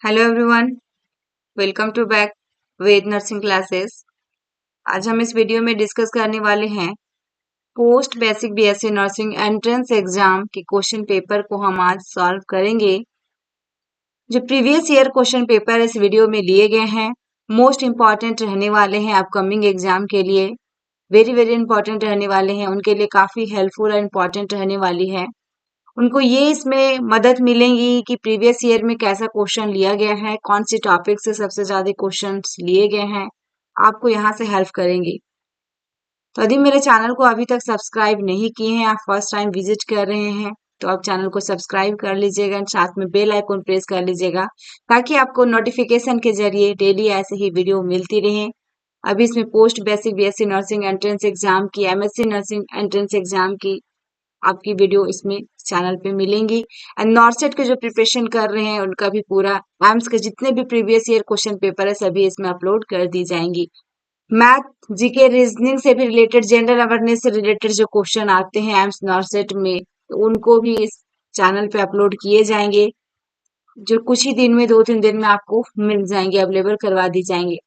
Hello everyone, welcome to back Ved nursing classes. आज हम इस वीडियो में डिस्कस करने वाले हैं post basic BSc nursing entrance exam के क्वेश्चन पेपर को हम आज सॉल्व करेंगे। जो प्रीवियस ईयर क्वेश्चन पेपर इस वीडियो में लिए गए हैं मोस्ट इम्पॉर्टेंट रहने वाले हैं अपकमिंग एग्जाम के लिए, वेरी वेरी इंपॉर्टेंट रहने वाले हैं, उनके लिए काफ़ी हेल्पफुल और इम्पॉर्टेंट रहने वाली है। उनको ये इसमें मदद मिलेगी कि प्रीवियस ईयर में कैसा क्वेश्चन लिया गया है, कौन सी टॉपिक से सबसे ज़्यादा क्वेश्चंस लिए गए हैं, आपको यहाँ से हेल्प करेंगी। तो यदि मेरे चैनल को अभी तक सब्सक्राइब नहीं किए हैं, आप फर्स्ट टाइम विजिट कर रहे हैं, तो आप चैनल को सब्सक्राइब कर लीजिएगा, साथ में बेल आइकन प्रेस कर लीजिएगा ताकि आपको नोटिफिकेशन के जरिए डेली ऐसे ही वीडियो मिलती रहे। अभी इसमें post basic BSc nursing entrance exam की, एमएससी नर्सिंग एंट्रेंस एग्जाम की आपकी वीडियो इसमें चैनल पे मिलेंगी। एंड नॉर्सेट के जो प्रिपरेशन कर रहे हैं उनका भी पूरा एम्स के जितने भी प्रीवियस ईयर क्वेश्चन पेपर है सभी इसमें अपलोड कर दी जाएंगी। मैथ, जीके, रीजनिंग से भी रिलेटेड, जनरल अवेयरनेस से रिलेटेड जो क्वेश्चन आते हैं एम्स नॉर्सेट में, तो उनको भी इस चैनल पे अपलोड किए जाएंगे, जो कुछ ही दिन में 2-3 दिन में आपको मिल जाएंगे, अवेलेबल करवा दी जाएंगे।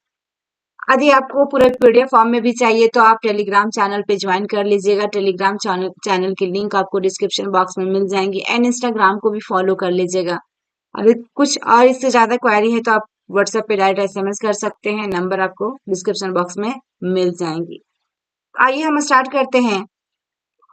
यदि आपको पूरे पीडीएफ फॉर्म में भी चाहिए तो आप टेलीग्राम चैनल पे ज्वाइन कर लीजिएगा। टेलीग्राम चैनल की लिंक आपको डिस्क्रिप्शन बॉक्स में मिल जाएंगी एंड इंस्टाग्राम को भी फॉलो कर लीजिएगा। अगर कुछ और इससे ज्यादा क्वेरी है तो आप व्हाट्सएप पे डायरेक्ट एसएमएस कर सकते हैं, नंबर आपको डिस्क्रिप्शन बॉक्स में मिल जाएंगी। आइए हम स्टार्ट करते हैं।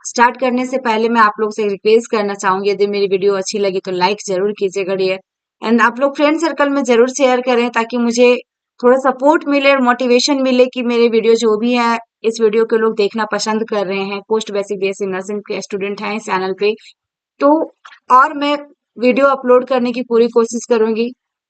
स्टार्ट करने से पहले मैं आप लोग से रिक्वेस्ट करना चाहूंगी, यदि मेरी वीडियो अच्छी लगी तो लाइक जरूर कीजिएगा डियर, एंड आप लोग फ्रेंड सर्कल में जरूर शेयर करें ताकि मुझे थोड़ा सपोर्ट मिले और मोटिवेशन मिले कि मेरे वीडियो जो भी है इस वीडियो को लोग देखना पसंद कर रहे हैं, पोस्ट बेसिक बीएससी नर्सिंग के स्टूडेंट हैं इस चैनल पे, तो और मैं वीडियो अपलोड करने की पूरी कोशिश करूंगी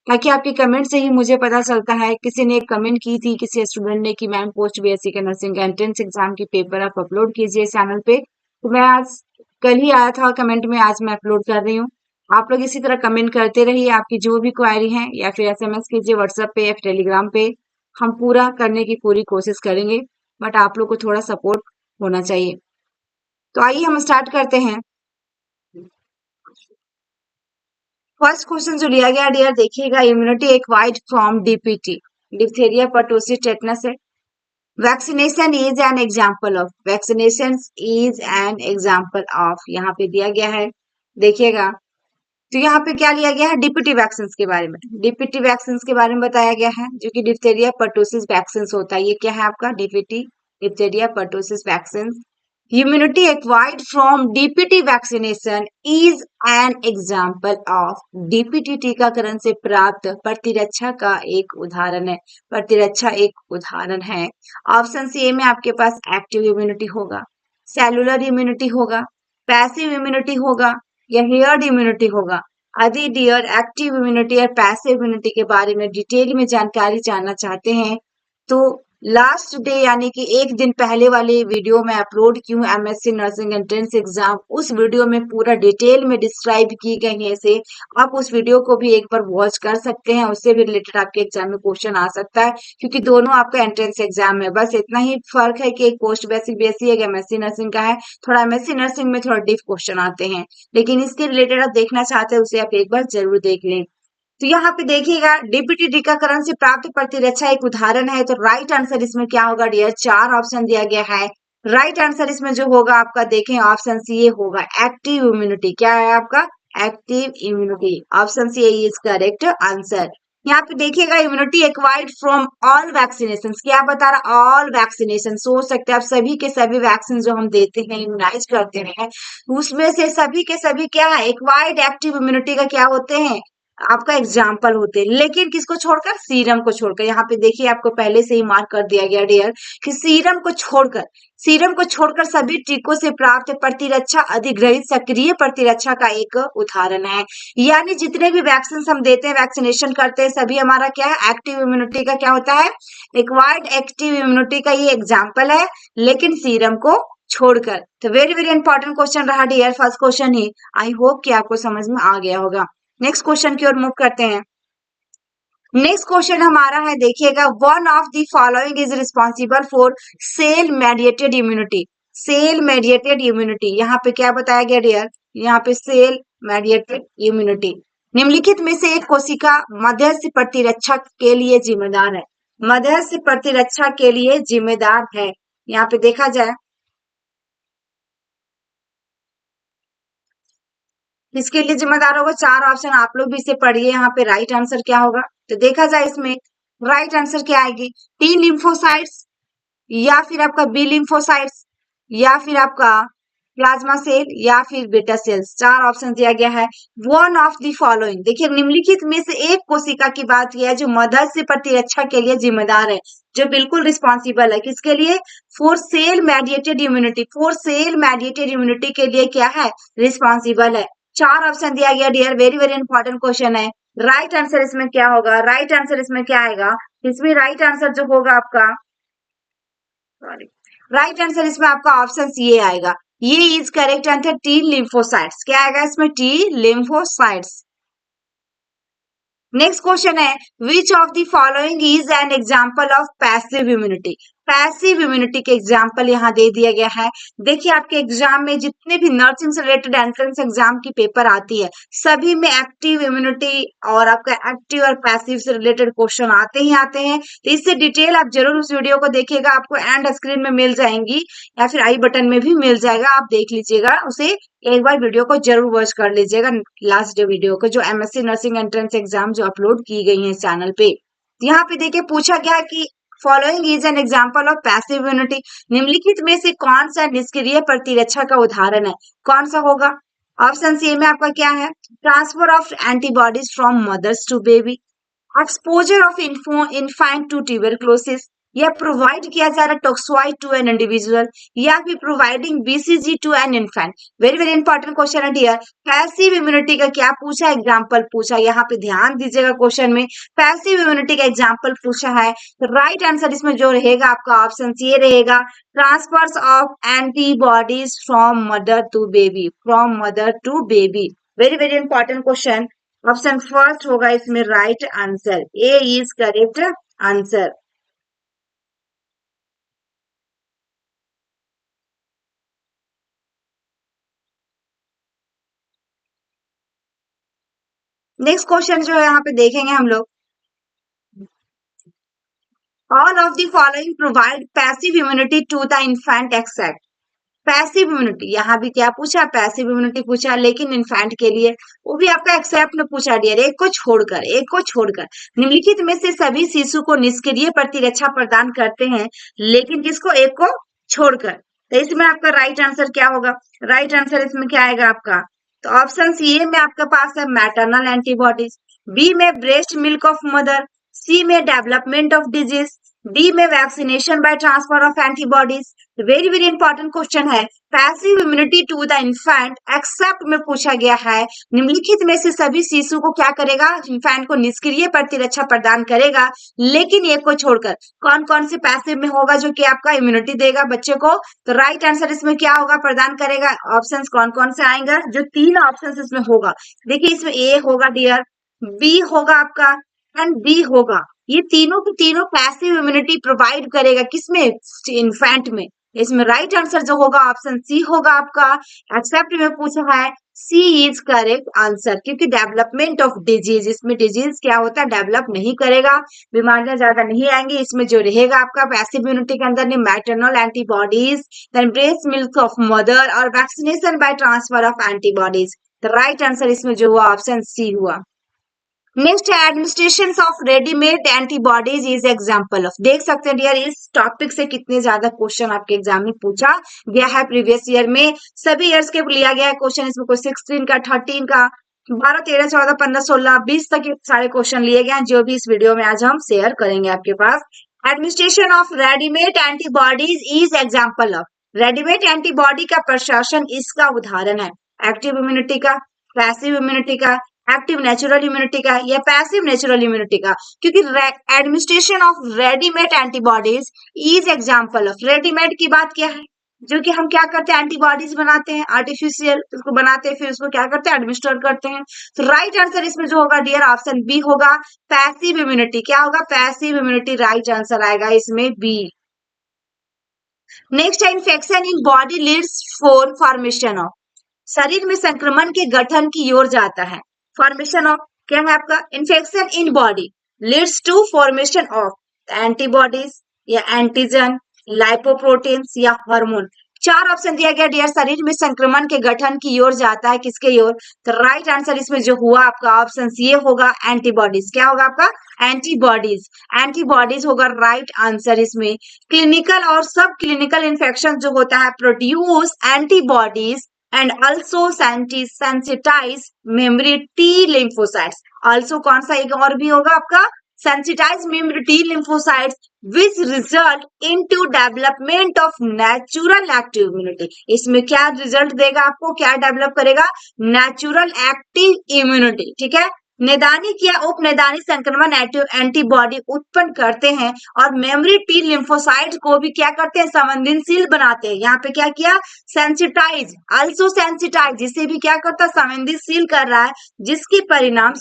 ताकि आपके कमेंट से ही मुझे पता चलता है। किसी ने एक कमेंट की थी किसी स्टूडेंट ने कि मैम पोस्ट बीएससी के नर्सिंग एंट्रेंस एग्जाम की पेपर आप अपलोड कीजिए चैनल पे, तो मैं आज कल ही आया था कमेंट में, आज मैं अपलोड कर रही हूँ। आप लोग इसी तरह कमेंट करते रहिए, आपकी जो भी क्वेरी है या फिर एसएमएस कीजिए व्हाट्सएप पे या फिर टेलीग्राम पे, हम पूरा करने की पूरी कोशिश करेंगे, बट आप लोग को थोड़ा सपोर्ट होना चाहिए। तो आइए हम स्टार्ट करते हैं। फर्स्ट क्वेश्चन जो लिया गया डियर देखिएगा, immunity acquired from DPT, diphtheria, pertussis, tetanus है। Vaccination is an example of, vaccination is an example of, यहाँ पे दिया गया है देखिएगा। तो यहाँ पे क्या लिया गया है, डीपीटी वैक्सीन के बारे में, डीपीटी वैक्सीन के बारे में बताया गया है जो कि डिप्थेरिया परटूसिस वैक्सीन होता है। ये क्या है आपका DPT, diphtheria pertussis vaccine. Immunity acquired from DPT vaccination is an example of, DPT टीकाकरण से प्राप्त प्रतिरक्षा का एक उदाहरण है, प्रतिरक्षा एक उदाहरण है। ऑप्शन सी में आपके पास एक्टिव इम्यूनिटी होगा, सेलुलर इम्यूनिटी होगा, पैसिव इम्यूनिटी होगा या हेयर्ड इम्यूनिटी होगा। यदि डियर एक्टिव इम्यूनिटी और पैसिव इम्यूनिटी के बारे में डिटेल में जानकारी जानना चाहते हैं तो लास्ट डे यानी कि एक दिन पहले वाले वीडियो में अपलोड की हूँ एमएससी नर्सिंग एंट्रेंस एग्जाम, उस वीडियो में पूरा डिटेल में डिस्क्राइब की गई है से आप उस वीडियो को भी एक बार वॉच कर सकते हैं, उससे भी रिलेटेड आपके एग्जाम में क्वेश्चन आ सकता है क्योंकि दोनों आपका एंट्रेंस एग्जाम है। बस इतना ही फर्क है कि एक पोस्ट बेसिक बीएससी एक एमएससी नर्सिंग का है, थोड़ा एमएससी नर्सिंग में थोड़ा डीप क्वेश्चन आते हैं, लेकिन इसके रिलेटेड आप देखना चाहते हैं उसे आप एक बार जरूर देख लें। तो यहाँ पे देखिएगा डीपीटी टीकाकरण से प्राप्त प्रतिरक्षा एक उदाहरण है, तो राइट आंसर इसमें क्या होगा डियर, 4 ऑप्शन दिया गया है। राइट आंसर इसमें जो होगा आपका देखें ऑप्शन सी ये होगा एक्टिव इम्यूनिटी। क्या है आपका active immunity, option C is correct answer. यहाँ पे देखिएगा immunity acquired from all vaccination, क्या बता रहा, ऑल वैक्सीनेशन, सोच सकते हैं आप सभी के सभी वैक्सीन जो हम देते हैं इम्यूनाइज करते हैं उसमें से सभी के सभी क्या है एक्वायर्ड एक्टिव इम्यूनिटी का क्या होते हैं आपका एग्जाम्पल होते हैं, लेकिन किसको छोड़कर, सीरम को छोड़कर। यहाँ पे देखिए आपको पहले से ही मार्क कर दिया गया डियर कि सीरम को छोड़कर सभी टीकों से प्राप्त प्रतिरक्षा अधिग्रहित सक्रिय प्रतिरक्षा का एक उदाहरण है। यानी जितने भी वैक्सीन हम देते हैं वैक्सीनेशन करते हैं सभी हमारा क्या है एक्टिव इम्यूनिटी का क्या होता है, एक्वायर्ड एक्टिव इम्यूनिटी का ये एग्जाम्पल है, लेकिन सीरम को छोड़कर। तो वेरी वेरी इंपॉर्टेंट क्वेश्चन रहा डियर, फर्स्ट क्वेश्चन ही, आई होप कि आपको समझ में आ गया होगा। नेक्स्ट क्वेश्चन की ओर मूव करते हैं। नेक्स्ट क्वेश्चन हमारा है देखिएगा, one of the following is responsible for cell mediated immunity, cell mediated immunity, यहाँ पे क्या बताया गया डियर, यहाँ पे सेल मेडिएटेड इम्यूनिटी, निम्नलिखित में से एक कोशिका मध्यस्थ प्रतिरक्षा के लिए जिम्मेदार है। मध्यस्थ प्रतिरक्षा के लिए जिम्मेदार है, यहाँ पे देखा जाए किसके लिए जिम्मेदार होगा। चार ऑप्शन आप लोग भी इसे पढ़िए, यहाँ पे राइट आंसर क्या होगा। तो देखा जाए इसमें राइट आंसर क्या आएगी, टी लिम्फोसाइट्स, या फिर आपका बी लिम्फोसाइट्स, या फिर आपका प्लाज्मा सेल, या फिर बीटा सेल्स। चार ऑप्शन दिया गया है। वन ऑफ द फॉलोइंग, देखिए निम्नलिखित में से एक कोशिका की बात किया है जो मदर प्रतिरक्षा के लिए जिम्मेदार है, जो बिल्कुल रिस्पॉन्सिबल है किसके लिए, for cell mediated immunity, for cell mediated immunity के लिए क्या है, रिस्पॉन्सिबल है। चार ऑप्शन दिया गया dear, very very important question है। राइट आंसर इसमें क्या होगा, राइट आंसर इसमें क्या आएगा, इसमें राइट आंसर जो होगा आपका, सॉरी, राइट आंसर इसमें आपका ऑप्शन सी आएगा। ये is correct answer, T lymphocytes. क्या आएगा इसमें, टी लिम्फोसाइट्स। नेक्स्ट क्वेश्चन है, which of the following is an example of passive immunity. Passive immunity के एग्जाम्पल यहाँ दे दिया गया है। देखिए आपके एग्जाम में जितने भी नर्सिंग से रिलेटेड एंट्रेंस एग्जाम की पेपर आती है, सभी में एक्टिव इम्यूनिटी और आपका एक्टिव और पैसिव से रिलेटेड क्वेश्चन आते ही आते हैं। तो इससे डिटेल आप जरूर उस वीडियो को देखिएगा, आपको एंड स्क्रीन में मिल जाएंगी या फिर आई बटन में भी मिल जाएगा, आप देख लीजिएगा उसे, एक बार वीडियो को जरूर वॉच कर लीजिएगा, लास्ट वीडियो को जो एमएससी नर्सिंग एंट्रेंस एग्जाम जो अपलोड की गई है इस चैनल पे। यहाँ पे देखिए पूछा गया कि following is an example of passive immunity, निम्नलिखित में से कौन सा निष्क्रिय प्रतिरक्षा का उदाहरण है, कौन सा होगा। ऑप्शन सी में आपका क्या है, transfer of antibodies from mothers to baby, exposure of infant to tuberculosis, या प्रोवाइड किया जा रहा टॉक्सोइड टू एन इंडिविजुअल, या फिर providing BCG to an infant. Very very important question है डियर। पैसिव इम्यूनिटी का क्या पूछा, एग्जाम्पल पूछा, यहाँ पे ध्यान दीजिएगा क्वेश्चन में, पैसिव इम्यूनिटी का एग्जाम्पल पूछा है। राइट आंसर इसमें जो रहेगा आपका ऑप्शन सी रहेगा, transfers of antibodies from mother to baby, from mother to baby. Very very important question, option first होगा इसमें right answer, A is correct answer. Next question जो है यहाँ पे देखेंगे हम लोग, all of the following provide passive immunity to the infant except. Passive immunity, यहाँ भी क्या पूछा, पैसिव इम्यूनिटी पूछा, लेकिन इन्फेंट के लिए वो भी आपका एक्सेप्ट में पूछा डियर, एक को छोड़कर निम्नलिखित में से सभी शिशु को निष्क्रिय प्रतिरक्षा प्रदान करते हैं, लेकिन किसको, एक को छोड़कर। तो इसमें आपका राइट आंसर क्या होगा, राइट आंसर इसमें क्या आएगा आपका, तो ऑप्शन सी में आपके पास है मैटरनल एंटीबॉडीज, बी में breast milk of mother, C में डेवलपमेंट ऑफ डिजीज, डी में vaccination by transfer of antibodies. Very very important question है, passive immunity to the infant except में पूछा गया है, निम्नलिखित में से सभी शिशु को क्या करेगा, इन्फेंट को निष्क्रिय प्रतिरक्षा प्रदान करेगा, लेकिन एक को छोड़कर। कौन कौन से पैसिव में होगा जो कि आपका इम्यूनिटी देगा बच्चे को, तो राइट आंसर इसमें क्या होगा, प्रदान करेगा। ऑप्शंस कौन कौन से आएंगे, जो तीन ऑप्शंस इसमें होगा, देखिए इसमें ए होगा डियर, बी होगा आपका एंड डी होगा। ये तीनों की तीनों पैसिव इम्यूनिटी प्रोवाइड करेगा, किसमें, इन्फेंट में। इसमें राइट आंसर जो होगा ऑप्शन सी होगा आपका, एक्सेप्ट में पूछा है, सी इज करेक्ट आंसर, क्योंकि डेवलपमेंट ऑफ डिजीज, इसमें डिजीज क्या होता है, डेवलप नहीं करेगा, बीमारियां ज्यादा नहीं आएंगी। इसमें जो रहेगा आपका पैसिव इम्यूनिटी के अंदर maternal antibodies, then breast milk of mother और vaccination by transfer of antibodies. तो राइट आंसर इसमें जो हुआ ऑप्शन सी हुआ। नेक्स्ट है administration of readymade antibodies is example of. देख सकते हैं डियर इस टॉपिक से कितने ज्यादा क्वेश्चन आपके एग्जाम में पूछा गया है प्रीवियस ईयर में, सभी ईयर्स के लिया गया है क्वेश्चन, इसमें कोई 16 का, 13 का, 12, 13, 14, 15, 16, 20 तक के सारे क्वेश्चन लिए गए हैं, जो भी इस वीडियो में आज हम शेयर करेंगे आपके पास। Administration of readymade antibodies is example of, readymade antibody का प्रशासन इसका उदाहरण है, एक्टिव इम्यूनिटी का, पैसिव इम्यूनिटी का, एक्टिव नेचुरल इम्यूनिटी का, या पैसिव नेचुरल इम्यूनिटी का, क्योंकि administration of readymade antibodies is example of, readymade की बात क्या है, जो कि हम क्या करते हैं, एंटीबॉडीज बनाते हैं, आर्टिफिशियल उसको बनाते हैं, फिर उसको क्या करते हैं, एडमिनिस्टर करते हैं। तो राइट आंसर इसमें जो होगा डियर ऑप्शन बी होगा, पैसिव इम्यूनिटी। क्या होगा, पैसिव इम्यूनिटी, राइट आंसर आएगा इसमें बी। नेक्स्ट है infection in body leads for formation of, शरीर में संक्रमण के गठन की ओर जाता है, फॉर्मेशन ऑफ क्या है आपका, infection in body leads to formation of antibodies या एंटीजन, लाइपोप्रोटीन्स या हार्मोन। चार ऑप्शन दिया गया डियर, शरीर में संक्रमण के गठन की ओर जाता है किसके ओर, तो राइट आंसर इसमें जो हुआ आपका ऑप्शन ये होगा एंटीबॉडीज। क्या होगा आपका, एंटीबॉडीज। एंटीबॉडीज होगा राइट आंसर इसमें। क्लिनिकल और सब क्लिनिकल इन्फेक्शन जो होता है produce antibodies and also sensitize memory T lymphocytes। also कौन सा एक और भी होगा आपका, sensitize memory T lymphocytes which result into development of natural active immunity। इसमें क्या रिजल्ट देगा आपको, क्या डेवलप करेगा, नेचुरल एक्टिव इम्यूनिटी। ठीक है, नैदानिक या उपनैदानिक संक्रमण एंटीबॉडी उत्पन्न करते हैं और मेमोरी टी लिम्फोसाइट को भी क्या करते हैं, संवेदनशील बनाते हैं। यहाँ पे क्या किया, सेंसिटाइज, आल्सो सेंसिटाइज, जिसे भी क्या करता है, संवेदनशील कर रहा है, जिसके परिणाम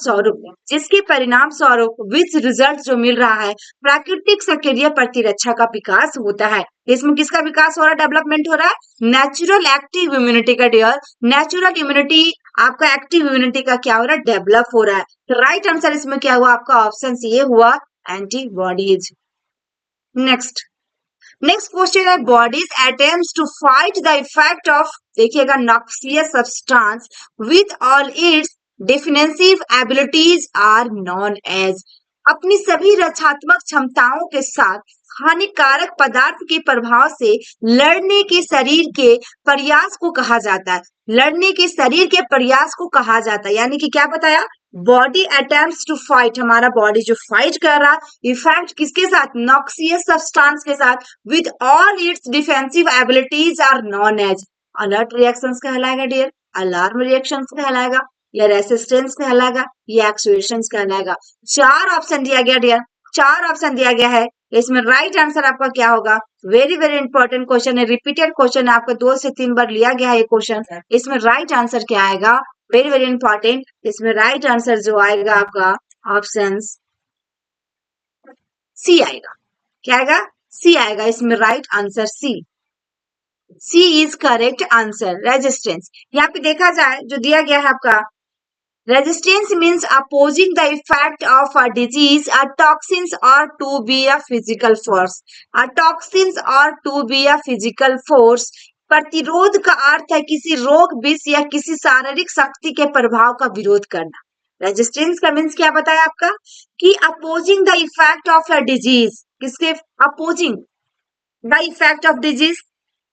स्वरूप विच रिजल्ट जो मिल रहा है, प्राकृतिक सक्रिय प्रतिरक्षा का विकास होता है। इसमें किसका विकास हो रहा है, डेवलपमेंट हो रहा है, नेचुरल एक्टिव इम्यूनिटी का डियर। नेचुरल इम्यूनिटी आपका एक्टिव इम्यूनिटी का क्या हो रहा है, डेवलप हो रहा है। तो राइट आंसर इसमें क्या हुआ आपका, ऑप्शन ये हुआ एंटीबॉडीज। नेक्स्ट क्वेश्चन है, body's attempts to fight the effect of, देखिएगा, noxious substance with all its defensive abilities are known as. अपनी सभी रक्षात्मक क्षमताओं के साथ हानिकारक पदार्थ के प्रभाव से लड़ने के शरीर के प्रयास को कहा जाता है। लड़ने के शरीर के प्रयास को कहा जाता है, यानी कि क्या बताया, बॉडी अटेम्प्ट्स टू फाइट, हमारा बॉडी जो फाइट कर रहा, इफेक्ट किसके साथ, नॉक्सियस सब्सटेंस के साथ, with all its defensive abilities are known as alert reactions कहलाएगा डियर, अलार्म रिएक्शंस कहलाएगा, या रेसिस्टेंस कहलाएगा, या एक्सुएशंस कहलाएगा। चार ऑप्शन दिया गया डियर, चार ऑप्शन दिया गया है। इसमें राइट आंसर आपका क्या होगा, वेरी वेरी इंपॉर्टेंट क्वेश्चन है, रिपीटेड क्वेश्चन है, आपको 2 से 3 बार लिया गया है ये क्वेश्चन। इसमें राइट आंसर क्या आएगा, वेरी वेरी इंपॉर्टेंट, इसमें राइट आंसर जो आएगा आपका ऑप्शन सी आएगा। क्या आएगा, सी आएगा, इसमें right answer C is correct answer. Resistance, यहाँ पे देखा जाए जो दिया गया है आपका, resistance means opposing the effect of a disease, a toxins or to be a physical force, a toxins or to be a physical force। प्रतिरोध का अर्थ है किसी रोग, विष या किसी शारीरिक शक्ति के प्रभाव का विरोध करना। रेजिस्टेंस का मीन्स क्या बताया आपका, कि opposing the effect of a disease, किसके opposing the effect of disease,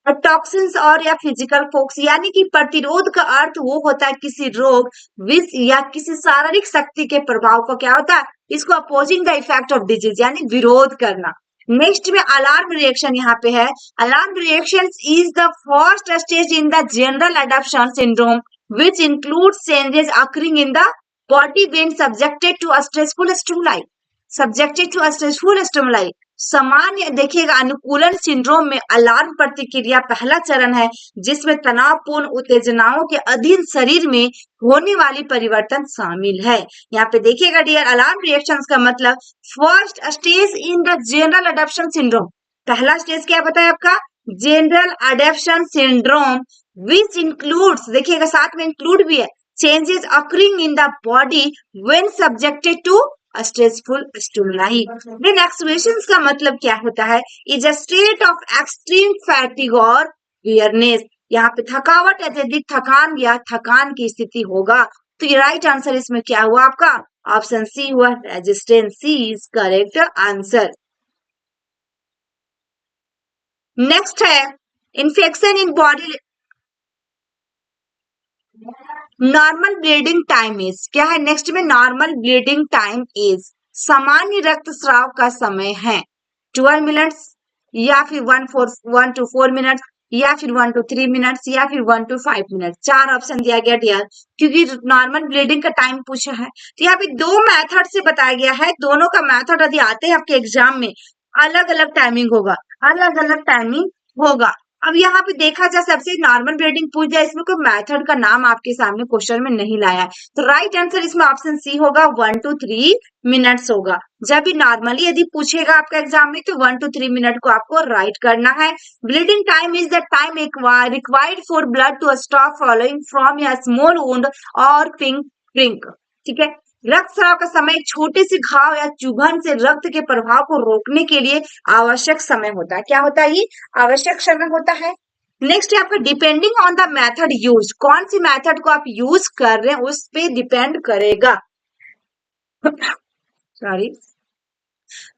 toxins और या फिजिकल फोक्स, यानी कि प्रतिरोध का अर्थ वो होता है किसी रोग, विष या किसी शारीरिक शक्ति के प्रभाव को क्या होता है, इसको opposing the effect of disease यानी विरोध करना। नेक्स्ट में अलार्म रिएक्शन यहाँ पे है। Alarm reaction is the first stage in the general adaptation syndrome which include changes occurring in the body when subjected to stressful stimuli. Subjected to stressful stimuli, सामान्य देखिएगा अनुकूलन सिंड्रोम में alarm प्रतिक्रिया पहला चरण है, जिसमें तनावपूर्ण उत्तेजनाओं के अधीन शरीर में होने वाली परिवर्तन शामिल है। यहाँ पे देखिएगा डियर, अलार्म रिएक्शंस का मतलब first stage in the general adoption syndrome, पहला स्टेज क्या बताया आपका, general adoption syndrome which includes, देखिएगा साथ में इंक्लूड भी है, changes occurring in the body when subjected to stressful stimuli. Then exhaustions का मतलब क्या होता है, is a state of extreme fatigue और वियरनेस, यहाँ पे थकावट, अत्यधिक थकान या थकान की स्थिति होगा। तो ये राइट आंसर इसमें क्या हुआ आपका, ऑप्शन सी हुआ, resistance, C is correct answer. Next है infection in body, normal bleeding time is, क्या है नेक्स्ट में, नॉर्मल ब्लीडिंग टाइम इज, सामान्य रक्तस्राव का समय है 12 मिनट्स या फिर 1 to 4 मिनट्स या फिर 1 to 3 मिनट्स या फिर 1 to 5 मिनट। चार ऑप्शन दिया गया डियर, क्योंकि नॉर्मल ब्लीडिंग का टाइम पूछा है। तो यहाँ पे दो मेथड से बताया गया है, दोनों का मेथड यदि आते हैं आपके एग्जाम में अलग अलग टाइमिंग होगा, अलग अलग टाइमिंग होगा। अब यहाँ पे देखा जाए सबसे नॉर्मल ब्लीडिंग पूछ जाए, इसमें कोई मेथड का नाम आपके सामने क्वेश्चन में नहीं लाया है, तो राइट आंसर इसमें ऑप्शन सी होगा, 1 to 3 मिनट्स होगा। जब भी नॉर्मली यदि पूछेगा आपका एग्जाम में तो 1 to 3 मिनट को आपको राइट करना है। Bleeding time is the time required for blood to stop following from a small wound और पिंक ठीक है। रक्तस्राव का समय एक छोटे से घाव या चुभन से रक्त के प्रवाह को रोकने के लिए आवश्यक समय होता है। क्या होता है ये? आवश्यक समय होता है। नेक्स्ट है आपका depending on the method use, कौन सी मेथड को आप यूज कर रहे हैं उस पे डिपेंड करेगा। सॉरी।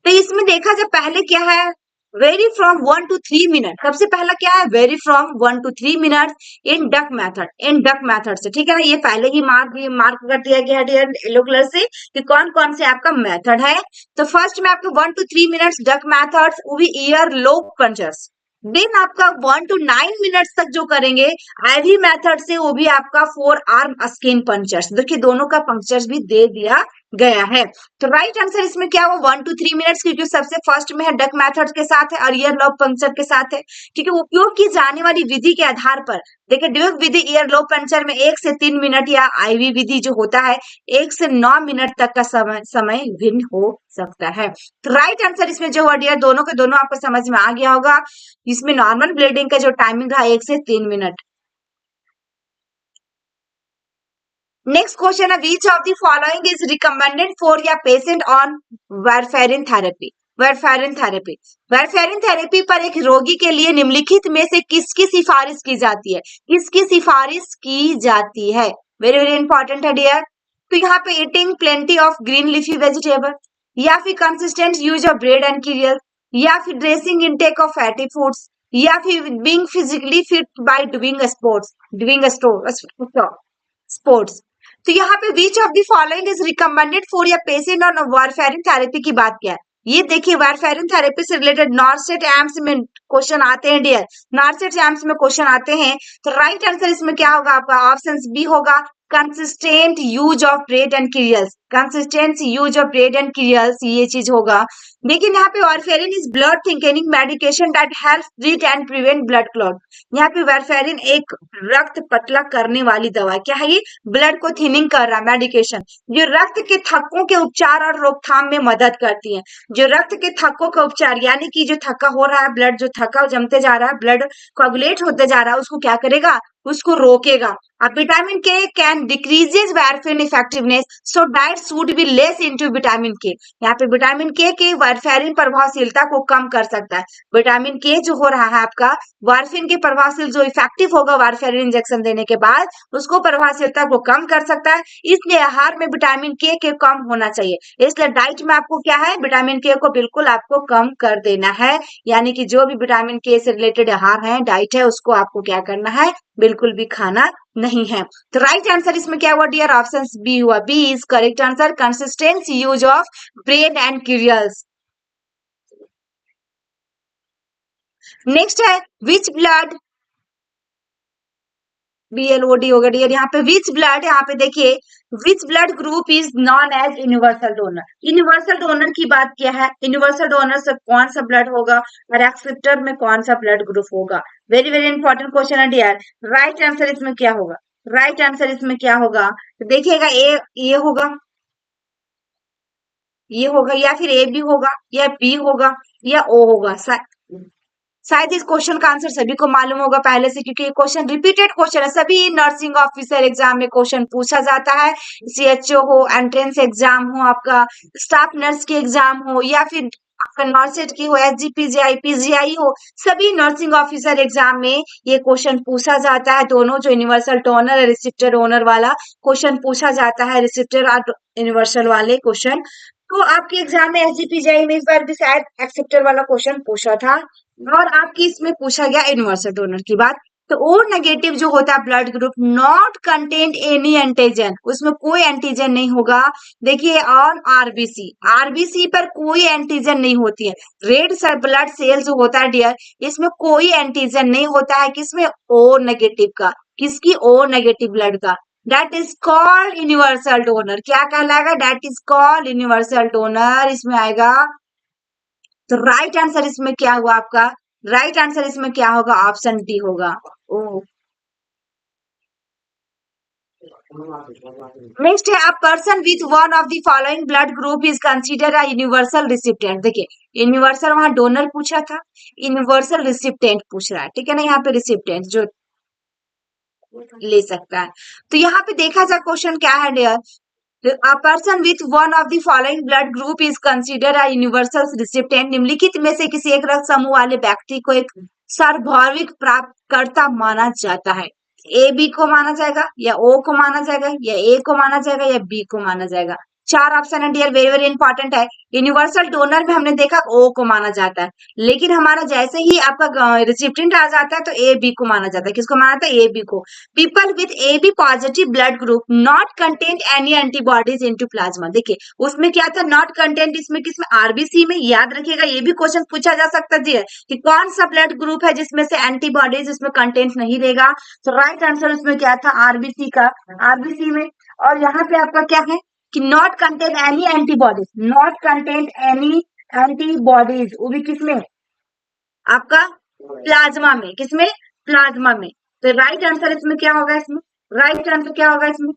तो इसमें देखा जाए पहले क्या है, वेरी फ्रॉम 1 to 3 मिनट, सबसे पहला क्या है, very from 1 to 3 minute in duck method, in duck method से, ठीक है ना। ये पहले ही मार्क कर दिया गया है डियर येलो कलर से कि कौन कौन से आपका मेथड है। तो फर्स्ट में आपको 1 to 3 मिनट्स डक मेथड्स, वो भी ईयर लोब पंचर्स। देन आपका 1 to 9 मिनट्स तक जो करेंगे आईवी मेथड से, वो भी आपका 4 आर्म स्किन पंचर्स। देखिए दोनों का पंक्चर्स भी दे दिया गया है। तो राइट आंसर इसमें क्या हुआ, 1 to 3 मिनट्स, क्योंकि सबसे फर्स्ट में है डक मेथड के साथ है और ईयर लोब पंक्चर के साथ है। क्योंकि उपयोग की जाने वाली विधि के आधार पर, देखिए ड्यूक विधि ईयर लोब पंक्चर में 1 से 3 मिनट, या आईवी विधि जो होता है 1 से 9 मिनट तक का समय भिन्न हो सकता है। तो राइट आंसर इसमें जो हुआ डियर, दोनों के दोनों आपको समझ में आ गया होगा। इसमें नॉर्मल ब्लीडिंग का जो टाइमिंग रहा 1 से 3 मिनट। नेक्स्ट क्वेश्चन है, which of the following is recommended for या patient on warfarin therapy. Warfarin therapy, warfarin therapy पर एक रोगी के लिए निम्नलिखित में से किसकी सिफारिश की जाती है, किसकी सिफारिश की जाती है। वेरी वेरी इंपॉर्टेंट है डियर। तो यहाँ पे eating plenty of green leafy vegetable, या फिर consistent use of bread and serial, या फिर dressing intake of fatty foods, या फिर being physically feet by doing sports, doing sports. तो यहाँ पे विच of the following is recommended for या पेशेंट ऑन वारफेरिन थेरेपी की बात किया है। ये देखिए वारफेरिन थेरेपी से रिलेटेड नॉर्सेट एम्स में क्वेश्चन आते हैं डियर, नॉर्सेट एम्स में क्वेश्चन आते हैं। तो राइट आंसर इसमें क्या होगा आपका, ऑप्शन बी होगा, consistent use of bread and cereals, consistent use of bread and cereals, ये चीज होगा। लेकिन यहाँ पे warfarin is blood thickening medication that help treat and prevent blood clot. यहाँ पे वारफेरिन एक रक्त पतला करने वाली दवा, क्या है ये, ब्लड को थिनिंग कर रहा मेडिकेशन, जो रक्त के थक्कों के उपचार और रोकथाम में मदद करती है। जो रक्त के थक्कों का उपचार, यानी कि जो थक्का हो रहा है ब्लड, जो थक्का जमते जा रहा है, ब्लड कोगुलेट होते जा रहा है, उसको क्या करेगा, उसको रोकेगा। अब विटामिन के can decreases warfarin effectiveness, so diet should be less into vitamin के। यहाँ पे विटामिन के वारफेरिन प्रभावशीलता को कम कर सकता है। विटामिन के जो हो रहा है आपका वारफेरिन के प्रभावशील जो इफेक्टिव होगा वारफेरिन इंजेक्शन देने के बाद, उसको प्रभावशीलता को कम कर सकता है। इसलिए आहार में विटामिन के कम होना चाहिए। इसलिए डाइट में आपको क्या है, विटामिन के को बिल्कुल आपको कम कर देना है। यानी कि जो भी विटामिन के से रिलेटेड आहार है, डाइट है, उसको आपको क्या करना है, बिल्कुल भी खाना नहीं है। तो राइट आंसर इसमें क्या हुआ डियर, ऑप्शन बी हुआ, B is correct answer, consistent use of bread and cereals. Next है विच ब्लड, बीएलओडी हो गया डियर। यहाँ पे विच ब्लड, यहाँ पे देखिए which blood group is known as universal donor. Universal donor की बात क्या है, यूनिवर्सल डोनर से कौन सा ब्लड होगा और एक्सेप्टर में कौन सा ब्लड ग्रुप होगा। वेरी वेरी इंपॉर्टेंट क्वेश्चन है डियर। राइट आंसर इसमें क्या होगा, राइट आंसर इसमें क्या होगा, तो देखिएगा ये होगा, ये होगा, या फिर ए बी होगा, या बी होगा, या ओ होगा। शायद इस क्वेश्चन का आंसर सभी को मालूम होगा पहले से, क्योंकि ये क्वेश्चन रिपीटेड क्वेश्चन है, सभी नर्सिंग ऑफिसर एग्जाम में क्वेश्चन पूछा जाता है। सीएचओ हो, एंट्रेंस एग्जाम हो, आपका स्टाफ नर्स के एग्जाम हो, या फिर आपका नॉर्सेट की हो, एसजीपीजीआई पीजीआई हो, सभी नर्सिंग ऑफिसर एग्जाम में ये क्वेश्चन पूछा जाता है। दोनों जो यूनिवर्सल डोनर और रिसिप्टर ओनर वाला क्वेश्चन पूछा जाता है, रिसिप्टर और यूनिवर्सल वाले क्वेश्चन। तो आपके एग्जाम में एसजीपीजीआई में इस बार भी शायद एक्सेप्टर वाला क्वेश्चन पूछा था, और आपकी इसमें पूछा गया यूनिवर्सल डोनर की बात। तो ओ नेगेटिव जो होता है blood group, not content any antigen, उसमें कोई एंटीजन नहीं होगा। देखिए ऑन आरबीसी, आरबीसी पर कोई एंटीजन नहीं होती है। रेड ब्लड सेल जो होता है डियर, इसमें कोई एंटीजन नहीं होता है, किसमें, ओ नेगेटिव का, किसकी, ओ नेगेटिव ब्लड का। That is called universal donor, क्या कहलाएगा, that is called universal donor, इसमें आएगा। तो राइट आंसर इसमें क्या हुआ आपका, राइट आंसर इसमें क्या होगा, ऑप्शन डी होगा। ओ नेक्स्ट है, a person with one of the following blood group is consider a universal recipient. देखिए यूनिवर्सल वहां डोनर पूछा था, यूनिवर्सल रिसिप्टेंट पूछ रहा है, ठीक है ना। यहाँ पे रिसिप्टेंट जो ले सकता है। तो यहाँ पे देखा जाए क्वेश्चन क्या है dear, A person with one of the following blood group is considered a universal recipient. निम्नलिखित में से किसी एक रक्त समूह वाले व्यक्ति को एक सार्वभौमिक प्राप्तकर्ता माना जाता है। ए बी को माना जाएगा, या ओ को माना जाएगा, या ए को माना जाएगा, या बी को माना जाएगा। चार ऑप्शन है डियर, वेरी वेरी इंपॉर्टेंट है। यूनिवर्सल डोनर में हमने देखा ओ को माना जाता है, लेकिन हमारा जैसे ही आपका रिसिपिएंट आ जाता है तो ए बी को माना जाता है। किसको माना जाता है? ए बी को। People with A B positive blood group not content any antibodies into plasma. देखिए उसमें क्या था, नॉट कंटेंट, इसमें किसमें? आरबीसी में। याद रखिएगा, ये भी क्वेश्चन पूछा जा सकता है कि कौन सा ब्लड ग्रुप है जिसमें से एंटीबॉडीज उसमें कंटेंट नहीं रहेगा। तो राइट आंसर उसमें क्या था? आरबीसी का, आरबीसी में। और यहाँ पे आपका क्या है कि not contain any antibodies, not contain any antibodies, वो भी किसमें? आपका प्लाज्मा में। किसमें? प्लाज्मा में। तो राइट आंसर इसमें क्या होगा? इसमें राइट आंसर क्या होगा? इसमें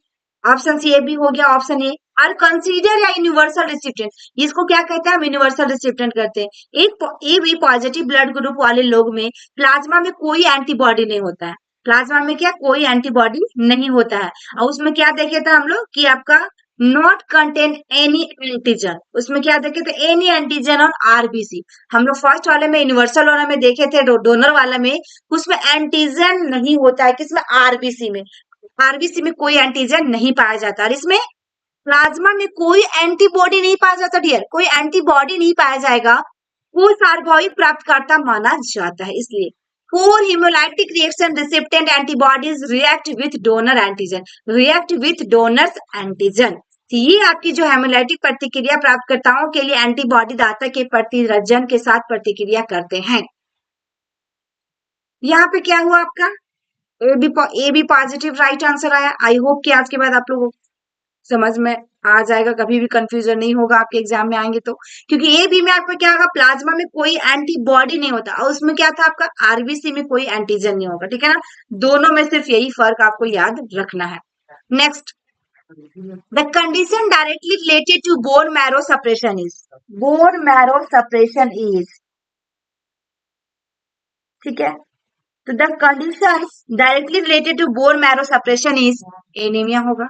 ऑप्शन सी ए भी हो गया, ऑप्शन ए। आर कंसीडर या यूनिवर्सल रेसिपिएंट, इसको क्या कहते हैं? हम यूनिवर्सल रेसिपिएंट करते हैं। एक A B positive blood group वाले लोग में प्लाज्मा में कोई एंटीबॉडी नहीं होता है। प्लाज्मा में क्या? कोई एंटीबॉडी नहीं होता है। और उसमें क्या देखे थे हम लोग कि आपका नॉट कंटेन एनी एंटीजन, उसमें क्या देखे थे? Any antigen on RBC. हम लोग फर्स्ट वाले में यूनिवर्सल वाले में देखे थे, डोनर वाले में उसमें एंटीजन नहीं होता है। किसमें? आरबीसी में। आरबीसी में कोई एंटीजन नहीं पाया जाता। और इसमें प्लाज्मा में कोई एंटीबॉडी नहीं पाया जाता डियर, कोई एंटीबॉडी नहीं पाया जाएगा, वो सार्वभौमिक प्राप्तकर्ता माना जाता है। इसलिए for hemolytic reaction recipient antibodies react with donor antigen, react with donors antigen। ये आपकी जो हेमोलाइटिक प्रतिक्रिया प्राप्तकर्ताओं के लिए एंटीबॉडी दाता के प्रतिरजन के साथ प्रतिक्रिया करते हैं। यहाँ पे क्या हुआ आपका? A B positive right answer आया। आई होप कि आज के बाद आप लोगों को समझ में आ जाएगा, कभी भी कंफ्यूजन नहीं होगा आपके एग्जाम में आएंगे तो। क्योंकि ए बी में आपका क्या होगा? प्लाज्मा में कोई एंटीबॉडी नहीं होता, और उसमें क्या था आपका? आरबीसी में कोई एंटीजन नहीं होगा। ठीक है ना? दोनों में सिर्फ यही फर्क आपको याद रखना है। Next, the condition directly related to bone marrow suppression is, bone marrow suppression is, ठीक है? तो the condition directly related to bone marrow suppression is anaemia होगा।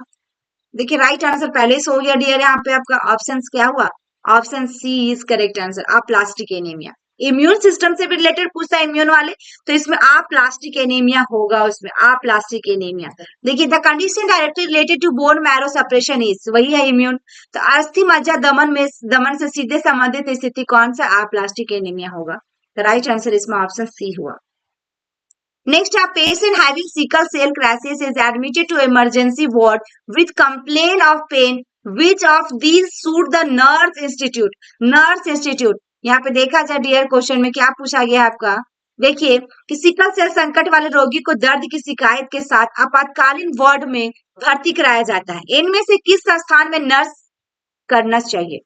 देखिए राइट आंसर पहले से हो गया डियर, यहाँ पे आपका ऑप्शन क्या हुआ? Option C is correct answer, aplastic anaemia. Immune system से भी रिलेटेड पूछता है इम्यून वाले, तो इसमें अप्लास्टिक एनीमिया होगा, उसमें अप्लास्टिक एनीमिया। देखिए the condition directly related to bone marrow suppression is, वही है इम्यून। तो अस्थि मज्जा दमन से सीधे संबंधित स्थिति कौन सा? अप्लास्टिक एनीमिया होगा। तो राइट आंसर इसमें ऑप्शन सी हुआ। Next, a patient having sickle cell crisis is admitted to emergency ward with complaint of pain. Which of these suit the nurse institute? Nurse institute, यहाँ पे देखा जाए dear question में क्या पूछा गया है आपका। देखिए कि सिकल सेल संकट वाले रोगी को दर्द की शिकायत के साथ आपातकालीन वार्ड में भर्ती कराया जाता है। इनमें से किस संस्थान में नर्स करना चाहिए?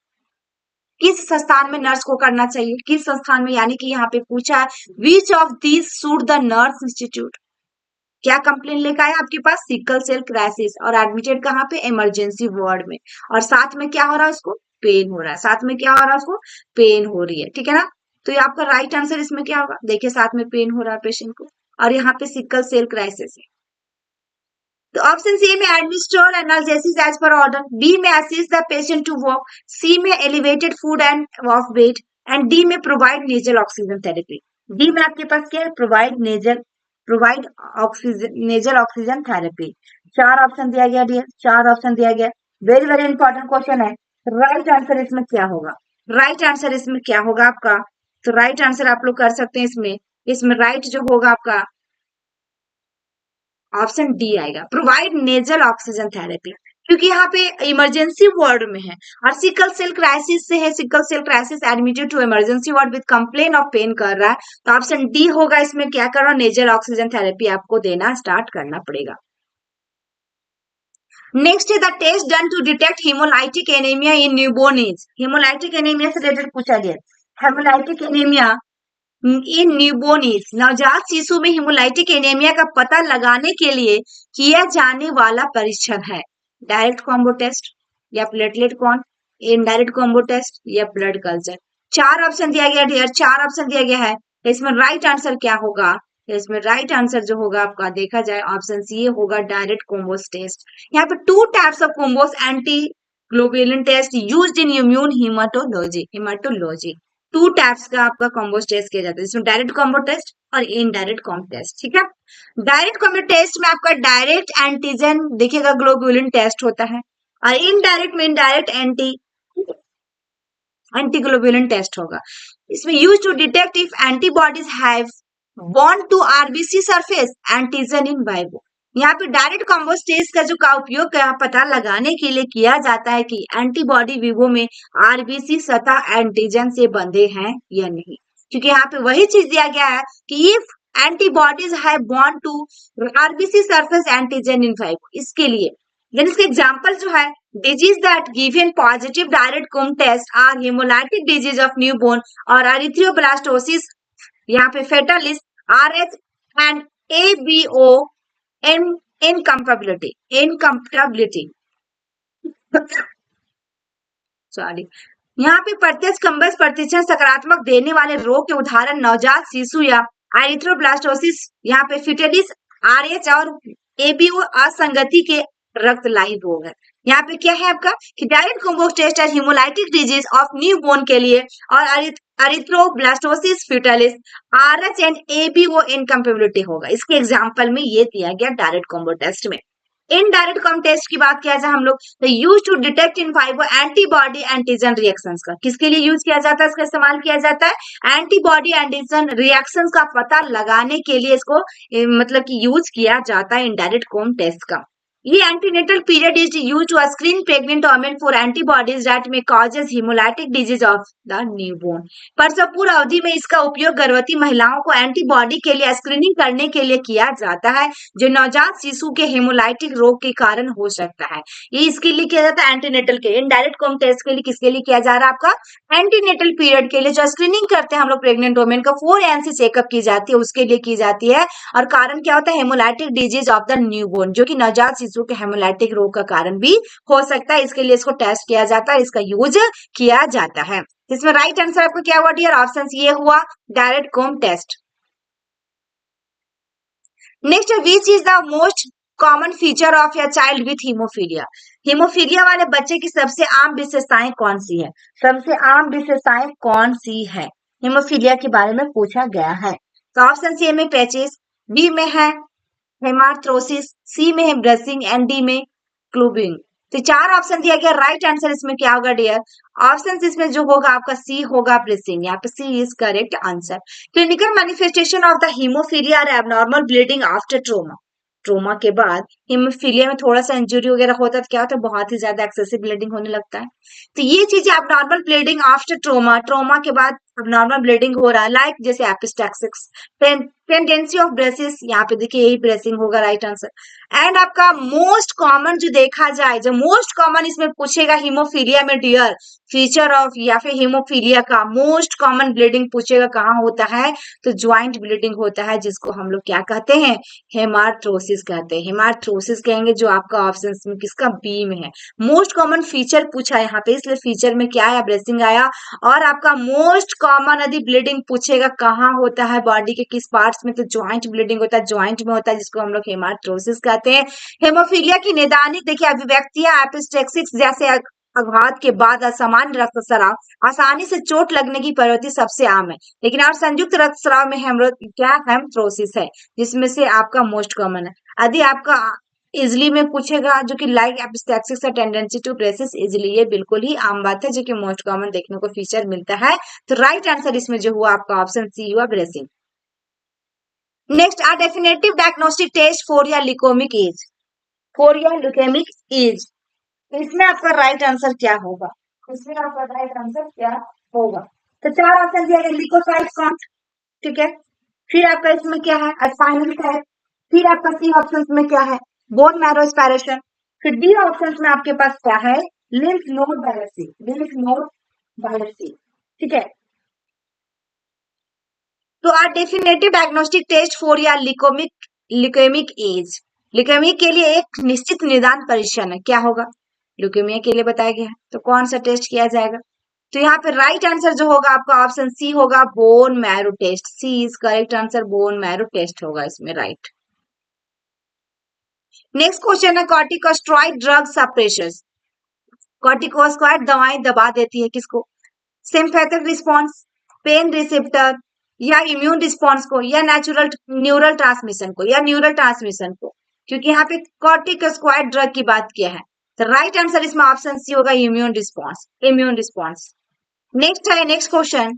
किस संस्थान में नर्स को करना चाहिए? किस संस्थान में? यानी कि यहाँ पे पूछा है which of these suit the nurse institute. क्या कंप्लेन लेकर आया आपके पास? सिकल सेल क्राइसिस, और एडमिटेड कहाँ पे? इमरजेंसी वार्ड में। और साथ में क्या हो रहा है? उसको पेन हो रहा है। साथ में क्या हो रहा है? उसको पेन हो रही है। ठीक है ना? तो ये आपका राइट आंसर इसमें क्या होगा? देखिए साथ में पेन हो रहा है पेशेंट को, और यहाँ पे सिकल सेल क्राइसिस है। तो ऑप्शन सी में administer analgesics as per order, B में assist the patient to walk, C में elevated foot end of bed, and D में provide nasal oxygen therapy. D में आपके पास क्या है? Provide oxygen, nasal oxygen therapy. चार ऑप्शन दिया गया डियर, चार ऑप्शन दिया गया। वेरी वेरी इंपॉर्टेंट क्वेश्चन है। राइट आंसर इसमें क्या होगा? राइट आंसर इसमें क्या होगा आपका? तो राइट आंसर आप लोग कर सकते हैं इसमें राइट जो होगा आपका ऑप्शन डी आएगा, प्रोवाइड नेजल ऑक्सीजन थेरेपी। क्योंकि यहाँ पे इमरजेंसी वार्ड में है और सिकल सेल क्राइसिस से है, sickle cell crisis admitted to emergency ward with complain of pain कर रहा है, तो ऑप्शन डी होगा। इसमें क्या करना? नेजल ऑक्सीजन थेरेपी आपको देना स्टार्ट करना पड़ेगा। नेक्स्ट है the test done to detect haemolytic anaemia in newborn is. Haemolytic anaemia से रिलेटेड पूछा गया। हेमोलाइटिक एनीमिया इन न्यूबॉर्न, नवजात शिशु में हेमोलाइटिक एनीमिया का पता लगाने के लिए किया जाने वाला परीक्षण है डायरेक्ट कॉम्बो टेस्ट, या प्लेटलेट कौन, इनडायरेक्ट कॉम्बो टेस्ट, या ब्लड कल्चर। चार ऑप्शन दिया गया डियर, चार ऑप्शन दिया गया है। इसमें राइट आंसर क्या होगा? इसमें राइट आंसर जो होगा आपका देखा जाए ऑप्शन सी होगा, डायरेक्ट कॉम्बोस टेस्ट। यहाँ पे two types of Coombs, anti globulin test used in immune haematology 2 types का आपका कॉम्बो टेस्ट किया जाता है, जिसमें डायरेक्ट कॉम्बो टेस्ट और इनडायरेक्ट कॉम्बो टेस्ट। ठीक है, डायरेक्ट कॉम्बो टेस्ट में आपका डायरेक्ट एंटीजन देखिएगा ग्लोबुलिन टेस्ट होता है, और इनडायरेक्ट में इनडायरेक्ट एंटीग्लोबुलिन टेस्ट होगा। इसमें use to detect if antibodies have bound to RBC surface antigen in vivo. यहाँ पे डायरेक्ट कॉम्बो टेस्ट का जो का उपयोग पता लगाने के लिए किया जाता है कि एंटीबॉडी विवो में आरबीसी सतह एंटीजन से बंधे हैं या नहीं, क्योंकि यहाँ पे वही चीज दिया गया है कि if antibodies have bound to RBC surface antigen in vivo, इसके लिए देन इसके एग्जांपल जो है disease that given positive direct comb test are hemolytic disease of newborn और erythroblastosis यहाँ पे fetalis RH and ABO incompatibility sorry, यहाँ पे प्रत्यक्ष कंबस प्रतिशत सकारात्मक देने वाले रोग के उदाहरण नवजात शिशु या एरिथ्रोब्लास्टोसिस, यहाँ पे फिटेलिस RH और ABO असंगति के रक्त लाइव रोग है। यहाँ पे क्या है आपका कि डायरेक्ट कॉम्बो टेस्ट है हिमोलाइटिक डिजीज ऑफ न्यूबॉर्न के लिए और erythroblastosis fetalis RH and ABO incompatibility होगा। इसके एग्जांपल में ये दिया गया डायरेक्ट कॉम्बो टेस्ट में। इनडायरेक्ट कॉम्बो टेस्ट की बात किया जाए हम लोग तो use to detect in vivo antibody antigen reactions का, किसके लिए यूज किया जाता है, इसका इस्तेमाल किया जाता है एंटीबॉडी एंटीजन रिएक्शंस का पता लगाने के लिए इसको मतलब कि यूज किया जाता है इनडायरेक्ट कॉम्बो टेस्ट का। ये antenatal period is use to screen pregnant women for antibodies that में causes haemolytic disease of the newborn. प्रसवपूर्व अवधि में इसका उपयोग गर्भवती महिलाओं को एंटीबॉडी के लिए स्क्रीनिंग करने के लिए किया जाता है जो नवजात शिशु के हेमोलाइटिक रोग के कारण हो सकता है। ये इसके लिए किया जाता है एंटीनेटल के इनडायरेक्ट कॉम टेस्ट के लिए, किसके लिए किया जा रहा है आपका एंटीनेटल पीरियड के लिए, जो स्क्रीनिंग करते हैं हम लोग प्रेग्नेंट वुमेन का 4 चेकअप की जाती है उसके लिए की जाती है। और कारण क्या होता है hemolytic disease of the newborn, जो कि नवजात शिशु के हेमोलाइटिक रोग का कारण भी हो सकता है, इसके लिए इसको टेस्ट किया जाता है, इसका यूज किया जाता है। इसमें राइट आंसर आपको क्या हुआ डियर, ऑप्शन ये हुआ direct Coombs test. Next, which is the most common feature of a child with haemophilia. Haemophilia वाले बच्चे की सबसे आम विशेषताएं कौन सी है, सबसे आम विशेषताएं कौन सी है हीमोफीलिया के बारे में पूछा गया है। तो ऑप्शन सी में पैचेस, बी में है हेमार्थ्रोसिस, सी में है ब्रशिंग एंड डी में क्लूबिंग। तो 4 ऑप्शन दिया गया, राइट आंसर इसमें क्या होगा डियर, ऑप्शन इसमें जो होगा आपका सी होगा ब्रशिंग, यहाँ पे C is correct answer. Clinical manifestation of the haemophilia और abnormal bleeding after trauma. Trauma के बाद हीमोफीलिया में थोड़ा सा इंजरी वगैरह होता है तो क्या होता है बहुत ही ज्यादा एक्सेसिव ब्लीडिंग होने लगता है। तो ये चीजें abnormal bleeding after trauma, trauma के बाद एबनॉर्मल ब्लीडिंग हो रहा है लाइक जैसे एपिस्टैक्सिस, टेंडेंसी ऑफ ब्रेसिस, यहाँ पे देखिए यही ब्रेसिंग होगा राइट आंसर। एंड आपका मोस्ट कॉमन जो देखा जाए, जो मोस्ट कॉमन इसमें पूछेगा हीमोफीलिया में डियर फीचर ऑफ या फिर हीमोफीलिया का मोस्ट कॉमन ब्लीडिंग पूछेगा कहाँ होता है, तो ज्वाइंट ब्लीडिंग होता है, जिसको हम लोग क्या कहते हैं हेमार्थ्रोसिस कहते हैं। हेमार्थ्रोसिस कहेंगे जो आपका ऑप्शन में किसका बी में है। मोस्ट कॉमन फीचर पूछा है यहाँ पे, इसलिए फीचर में क्या आया ब्रेसिंग आया। और आपका मोस्ट कॉमन यदि ब्लीडिंग पूछेगा कहाँ होता है बॉडी के किस पार्ट्स में, तो ज्वाइंट ब्लीडिंग होता है, ज्वाइंट में होता है, जिसको हम लोग हेमार्थ्रोसिस कहते हैं। हेमोफीलिया की निदानिक देखिए अभिव्यक्तियां एपिस्टैक्सिस जैसे आघात के बाद असामान्य रक्तस्राव, आसानी से चोट लगने की प्रवृत्ति सबसे आम है, लेकिन और संयुक्त रक्तस्राव में हेमथ्रोसिस है, जिसमें से आपका मोस्ट कॉमन है। यदि आपका इजिली में पूछेगा जो कि लाइक एपिस्टैक्सिस है टेंडेंसी टू ब्रेसिस इजिली, ये बिल्कुल ही आम बात है जो कि मोस्ट कॉमन देखने को फीचर मिलता है। तो राइट आंसर इसमें जो हुआ आपका ऑप्शन सी हुआ bruising. Next, a definitive diagnostic test for a leukaemic is, for a leukaemic is, इसमें आपका राइट आंसर क्या होगा, इसमें आपका राइट आंसर क्या होगा। तो 4 ऑप्शन दिया गया, लिकोसाइट काउंट, ठीक है, फिर आपका इसमें क्या है स्पाइनल टैप, फिर आपका सी ऑप्शन में क्या है बोन मैरो एस्पायरेशन, फिर डी ऑप्शन में आपके पास क्या है lymph node biopsy, lymph node biopsy, ठीक है। तो a definitive diagnostic test for a leukaemic as, leukaemia के लिए एक निश्चित निदान परीक्षण है, क्या होगा ल्यूकेमिया के लिए बताया गया है, तो कौन सा टेस्ट किया जाएगा। तो यहाँ पे राइट आंसर जो होगा आपका ऑप्शन सी होगा bone marrow test, C is correct answer, bone marrow test होगा इसमें राइट। नेक्स्ट क्वेश्चन है कॉर्टिकोस्टेरॉइड ड्रग सप्रेशर्स, कॉर्टिकोस्टेरॉइड दवाएं दबा देती है किसको? सिम्पैथिक रिस्पॉन्स, पेन रिसेप्टर या इम्यून रिस्पॉन्स को या नेचुरल न्यूरल ट्रांसमिशन को या न्यूरल ट्रांसमिशन को, क्योंकि यहाँ पे कॉर्टिकोस्टेरॉइड ड्रग की बात किया है। तो राइट आंसर इसमें ऑप्शन सी होगा immune response, immune response. Next है, next question,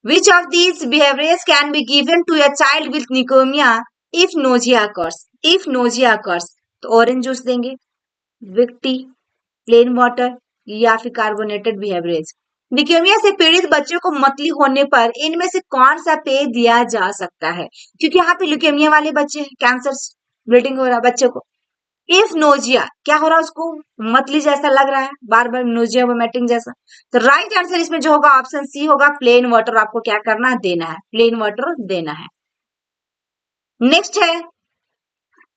which of these behaviors can be given to a child with leukemia if nausea occurs? if nausea occurs, तो orange juice देंगे, Wick T, plain water या फिर carbonated behaviours. Leukaemia से पीड़ित बच्चों को मतली होने पर इनमें से कौन सा पेय दिया जा सकता है? क्योंकि यहाँ पे ल्यूकेमिया वाले बच्चे हैं, कैंसर ब्लीडिंग हो रहा है बच्चे को। इफ नोजिया, क्या हो रहा है उसको? मतली जैसा लग रहा है, बार बार नोजिया वोमिटिंग जैसा। तो राइट आंसर इसमें जो होगा ऑप्शन सी होगा, प्लेन वाटर आपको क्या करना है? देना है, प्लेन वाटर देना है। नेक्स्ट है,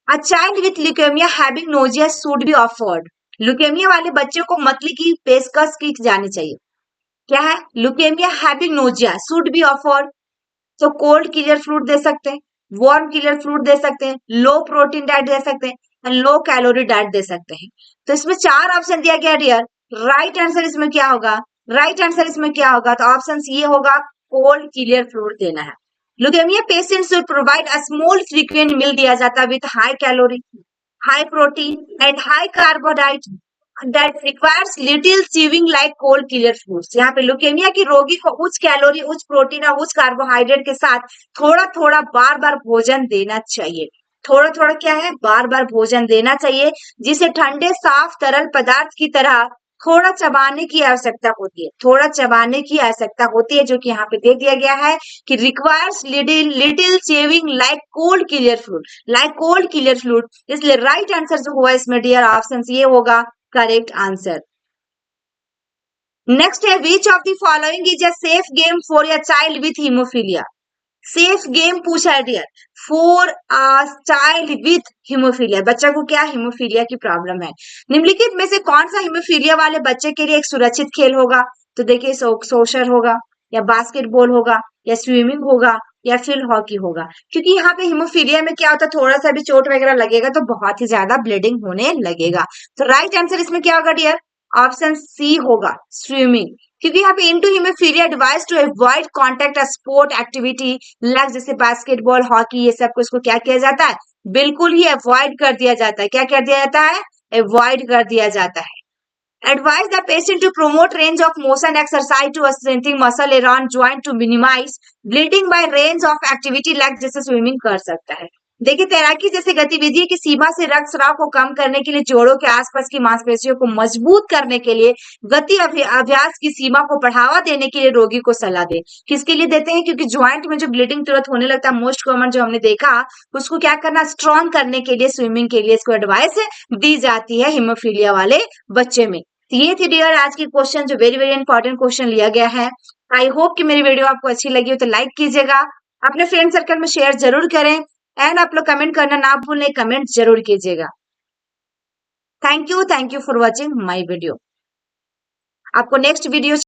अ child with leukaemia having nausea should be offered. Leukaemia वाले बच्चे को मतली की पेशकश की जानी चाहिए। क्या है? Leukaemia having nausea should be offered. तो कोल्ड क्लियर फ्रूट दे सकते हैं, वार्म क्लियर फ्रूट दे सकते हैं, लो प्रोटीन डाइट दे सकते हैं, लो कैलोरी डाइट दे सकते हैं। तो इसमें 4 ऑप्शन दिया गया डियर। राइट आंसर इसमें क्या होगा? राइट आंसर इसमें क्या होगा? तो ऑप्शन ये होगा, कोल्ड क्लियर फ्रूट देना है। Leukaemia patient should provide a small frequent meal दिया जाता है with high calorie, high protein and high carbohydrate that requires little chewing like cold clear foods। यहाँ पे ल्यूकेमिया की रोगी को उच्च कैलोरी, उच्च प्रोटीन और उच्च कार्बोहाइड्रेट के साथ थोड़ा थोड़ा बार बार भोजन देना चाहिए। थोड़ा थोड़ा क्या है? बार बार भोजन देना चाहिए, जिसे ठंडे साफ तरल पदार्थ की तरह थोड़ा चबाने की आवश्यकता होती है, थोड़ा चबाने की आवश्यकता होती है, जो कि यहाँ पे दे दिया गया है कि requires little chewing like cold clear fluid, like cold clear fluid. इसलिए राइट आंसर जो हुआ इसमें डियर ऑप्शन ये होगा करेक्ट आंसर। नेक्स्ट है, which of the following is a safe game for a child with haemophilia. Safe game पूछा है dear, for a child with haemophilia, बच्चा को क्या हीमोफीलिया की प्रॉब्लम है। निम्नलिखित में से कौन सा हीमोफीलिया वाले बच्चे के लिए एक सुरक्षित खेल होगा? तो देखिए, सोशर होगा या बास्केटबॉल होगा या स्विमिंग होगा या फिर हॉकी होगा। क्योंकि यहाँ पे हीमोफीलिया में क्या होता है, थोड़ा सा भी चोट वगैरह लगेगा तो बहुत ही ज्यादा ब्लीडिंग होने लगेगा। तो राइट आंसर इसमें क्या होगा डियर? ऑप्शन सी होगा, स्विमिंग। क्योंकि यहाँ पे into haemophilia advise to avoid contact sport activity like जैसे बास्केटबॉल, हॉकी, ये सब को इसको क्या किया जाता है? बिल्कुल ही अवॉइड कर दिया जाता है। क्या कर दिया जाता है? अवॉइड कर दिया जाता है। Advise the patient to promote range of motion exercise to strengthen muscle around joint to minimize bleeding by range of activity like जैसे स्विमिंग कर सकता है। देखिए, तैराकी जैसे गतिविधि की सीमा से रक्त स्राव को कम करने के लिए, जोड़ों के आसपास की मांसपेशियों को मजबूत करने के लिए, गति अभ्यास की सीमा को बढ़ावा देने के लिए रोगी को सलाह दे। किसके लिए देते हैं? क्योंकि ज्वाइंट में जो ब्लीडिंग तुरंत होने लगता है, मोस्ट कॉमन जो हमने देखा, उसको क्या करना? स्ट्रॉन्ग करने के लिए, स्विमिंग के लिए इसको एडवाइस दी जाती है हीमोफीलिया वाले बच्चे में। तो ये थी डियर आज की क्वेश्चन, जो वेरी वेरी इंपॉर्टेंट क्वेश्चन लिया गया है। आई होप कि मेरी वीडियो आपको अच्छी लगी हो तो लाइक कीजिएगा, अपने फ्रेंड सर्कल में शेयर जरूर करें, एंड आप लोग कमेंट करना ना भूलें, कमेंट जरूर कीजिएगा। Thank you for watching my video. आपको नेक्स्ट वीडियो